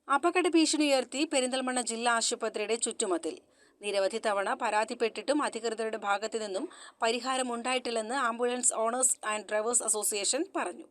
അപകട ഭീഷണി ഉയർത്തി പെരിന്തൽമണ്ണ ജില്ലാ ആശുപത്രിയുടെ ചുറ്റുമതിൽ. നിരവധി തവണ പരാതിപ്പെട്ടിട്ടും അധികൃതരുടെ ഭാഗത്തു നിന്നും പരിഹാരമുണ്ടായിട്ടില്ലെന്ന് ambulance owners and drivers association പറഞ്ഞു.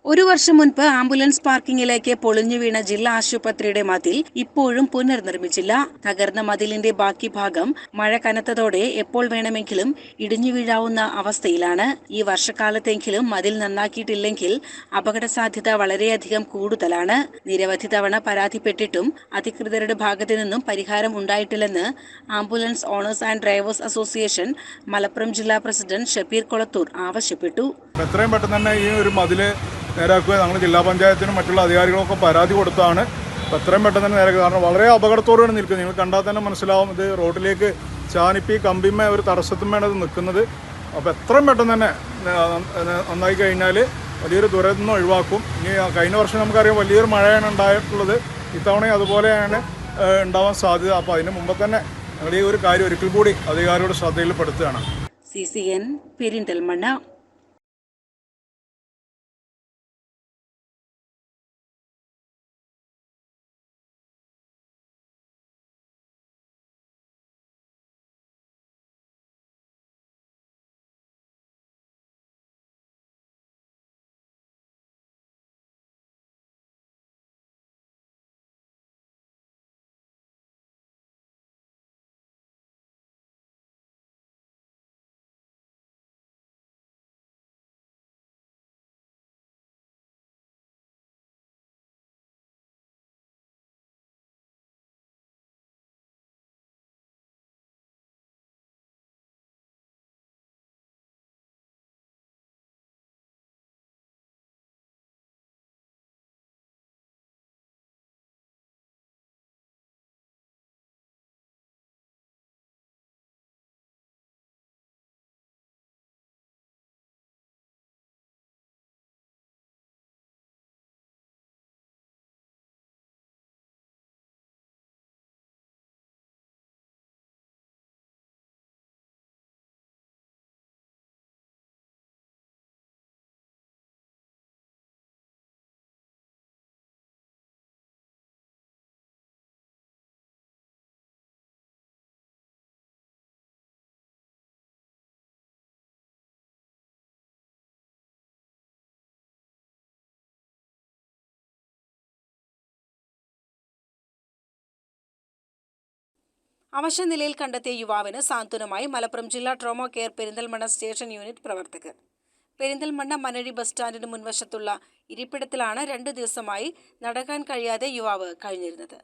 ഒരു വർഷം മുൻപ് ആംബുലൻസ് പാർക്കിങ്ങിലേക്ക് പൊളിഞ്ഞു വീണ ജില്ലാ ആശുപത്രിയുടെ മതിൽ ഇപ്പോഴും പുനർനിർമ്മിച്ചില്ല. തകർന്ന മതിലിന്റെ ബാക്കി ഭാഗം മഴ കനത്തതോടെ എപ്പോൾ വേണമെങ്കിലും ഇടിഞ്ഞു വീഴാവുന്ന അവസ്ഥയിലാണ്. ഈ വർഷക്കാലത്തെങ്കിലും മതിൽ നന്നാക്കിയിട്ടില്ലെങ്കിൽ അപകട സാധ്യത വളരെയധികം കൂടുതലാണ്. നിരവധി തവണ പരാതിപ്പെട്ടിട്ടും അധികൃതരുടെ ഭാഗത്തു നിന്നും പരിഹാരം ഉണ്ടായിട്ടില്ലെന്ന് ambulance owners and drivers association Malappuram ജില്ലാ പ്രസിഡന്റ് ഷബീർ കൊളത്തൂർ ആവശ്യപ്പെട്ടു. എത്രയും പെട്ടെന്ന് തന്നെ ഈ ഒരു മതില് നേരാക്കുക. ഞങ്ങൾ ജില്ലാ പഞ്ചായത്തിനും മറ്റുള്ള അധികാരികളൊക്കെ പരാതി കൊടുത്താണ്. അപ്പോൾ എത്രയും പെട്ടെന്ന് തന്നെ നേരാക്കുക. കാരണം വളരെ അപകടത്തോടെയാണ് നിൽക്കുന്നത്. നിങ്ങൾ കണ്ടാൽ തന്നെ മനസ്സിലാവും. ഇത് റോഡിലേക്ക് ചാനിപ്പി കമ്പിമ്മ ഒരു തടസ്സത്തുമ്മയാണ് ഇത് നിൽക്കുന്നത്. അപ്പോൾ എത്രയും പെട്ടെന്ന് തന്നെ നന്നായി കഴിഞ്ഞാൽ വലിയൊരു ദുരന്തം ഒഴിവാക്കും. ഇനി കഴിഞ്ഞ വർഷം നമുക്കറിയാം വലിയൊരു മഴയാണ് ഉണ്ടായിട്ടുള്ളത്. ഇത്തവണയും അതുപോലെയാണ് ഉണ്ടാവാൻ സാധ്യത. അപ്പോൾ അതിന് മുമ്പ് തന്നെ ഞങ്ങൾ ഈ ഒരു കാര്യം ഒരിക്കൽ കൂടി അധികാരികളുടെ ശ്രദ്ധയിൽപ്പെടുത്തുകയാണ്. CCN പെരിന്തൽമണ്ണ. അവശ നിലയിൽ കണ്ടെത്തിയ യുവാവിന് സാന്ത്വനമായി മലപ്പുറം ജില്ലാ trauma care Perinthalmanna station unit പ്രവർത്തകർ. പെരിന്തൽമണ്ണ മനഴി ബസ് സ്റ്റാൻഡിന് മുൻവശത്തുള്ള ഇരിപ്പിടത്തിലാണ് 2 ദിവസമായി നടക്കാൻ കഴിയാതെ യുവാവ് കഴിഞ്ഞിരുന്നത്.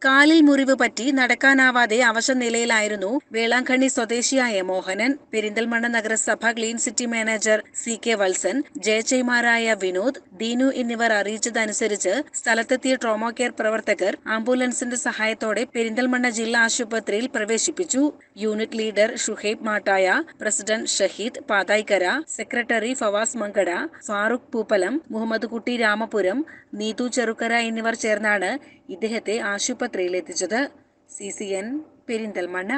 കാലിൽ മുറിവ് പറ്റി നടക്കാനാവാതെ അവശ നിലയിലായിരുന്നു വേളാങ്കണ്ണി സ്വദേശിയായ മോഹനൻ. പെരിന്തൽമണ്ണ നഗരസഭ clean city manager CK Valsan, ജയചൈമാരായ വിനോദ്, ദീനു എന്നിവർ അറിയിച്ചതനുസരിച്ച് സ്ഥലത്തെത്തിയ ട്രോമ കെയർ പ്രവർത്തകർ ആംബുലൻസിന്റെ സഹായത്തോടെ പെരിന്തൽമണ്ണ ജില്ലാ ആശുപത്രിയിൽ പ്രവേശിപ്പിച്ചു. Unit leader Shuhaib Mattaya, president Shaheed Pathaikkara, secretary Fawas Mankada, Farooq Pooppalam, Muhammad Kutty Ramapuram, Neethu Cherukkara എന്നിവർ ചേർന്നാണ് ഇദ്ദേഹത്തെ ആശുപത്രിയിൽ എത്തിച്ചത്. CCN പെരിന്തൽമണ്ണ.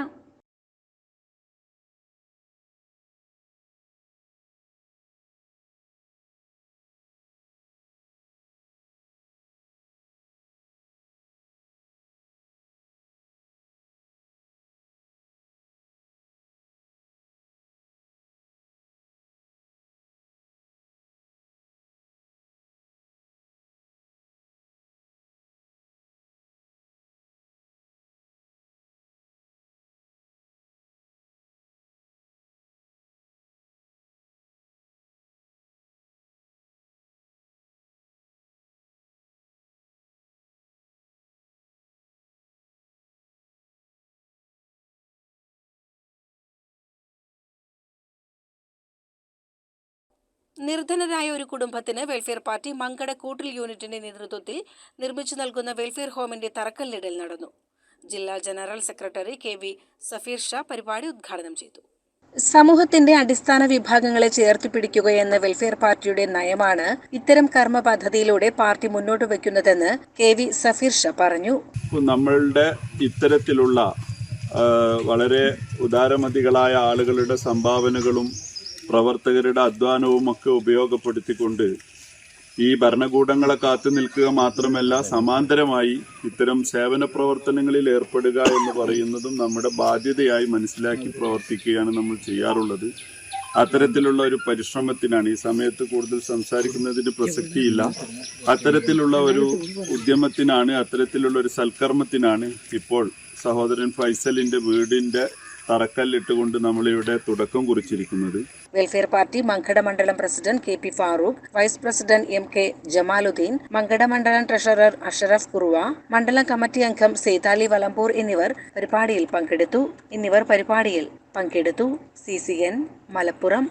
നിർധനരായ ഒരു കുടുംബത്തിന് വെൽഫെയർ പാർട്ടി മങ്കട കൂട്ടിൽ യൂണിറ്റിന്റെ നേതൃത്വത്തിൽ നിർമ്മിച്ചു നൽകുന്ന വെൽഫെയർ ഹോമിന്റെ തറക്കല്ലിടൽ നടന്നു. ജില്ലാ general secretary KV Safeer Shah പരിപാടി ഉദ്ഘാടനം ചെയ്തു. സമൂഹത്തിന്റെ അടിസ്ഥാന വിഭാഗങ്ങളെ ചേർത്ത് പിടിക്കുകയെന്ന വെൽഫെയർ പാർട്ടിയുടെ നയമാണ് ഇത്തരം കർമ്മ പദ്ധതിയിലൂടെ പാർട്ടി മുന്നോട്ട് വയ്ക്കുന്നതെന്ന് KV സഫീർ ഷാ പറഞ്ഞു. നമ്മളുടെ ഇത്തരത്തിലുള്ള വളരെ ഉദാരമതികളായ ആളുകളുടെ സംഭാവനകളും പ്രവർത്തകരുടെ അധ്വാനവും ഒക്കെ ഉപയോഗപ്പെടുത്തിക്കൊണ്ട് ഈ ഭരണകൂടങ്ങളെ കാത്തു നിൽക്കുക മാത്രമല്ല, സമാന്തരമായി ഇത്തരം സേവന പ്രവർത്തനങ്ങളിൽ ഏർപ്പെടുക എന്ന് പറയുന്നതും നമ്മുടെ ബാധ്യതയായി മനസ്സിലാക്കി പ്രവർത്തിക്കുകയാണ് നമ്മൾ ചെയ്യാറുള്ളത്. അത്തരത്തിലുള്ള ഒരു പരിശ്രമത്തിനാണ് ഈ സമയത്ത് കൂടുതൽ സംസാരിക്കുന്നതിന് പ്രസക്തിയില്ല. അത്തരത്തിലുള്ള ഒരു ഉദ്യമത്തിനാണ്, അത്തരത്തിലുള്ള ഒരു സൽക്കർമ്മത്തിനാണ് ഇപ്പോൾ സഹോദരൻ ഫൈസലിന്റെ വീടിന്റെ തറക്കല്ലിട്ടുകൊണ്ട് നമ്മളിവിടെ തുടക്കം കുറിച്ചിരിക്കുന്നത്. വെൽഫെയർ പാർട്ടി മങ്കട മണ്ഡലം president KP Farooq, vice president MK Jamaluddin, Mankada മണ്ഡലം ട്രഷറർ അഷറഫ് കുറുവ, മണ്ഡലം കമ്മിറ്റി അംഗം സേതാലി വലമ്പൂർ എന്നിവർ പരിപാടിയിൽ പങ്കെടുത്തു. CCN മലപ്പുറം.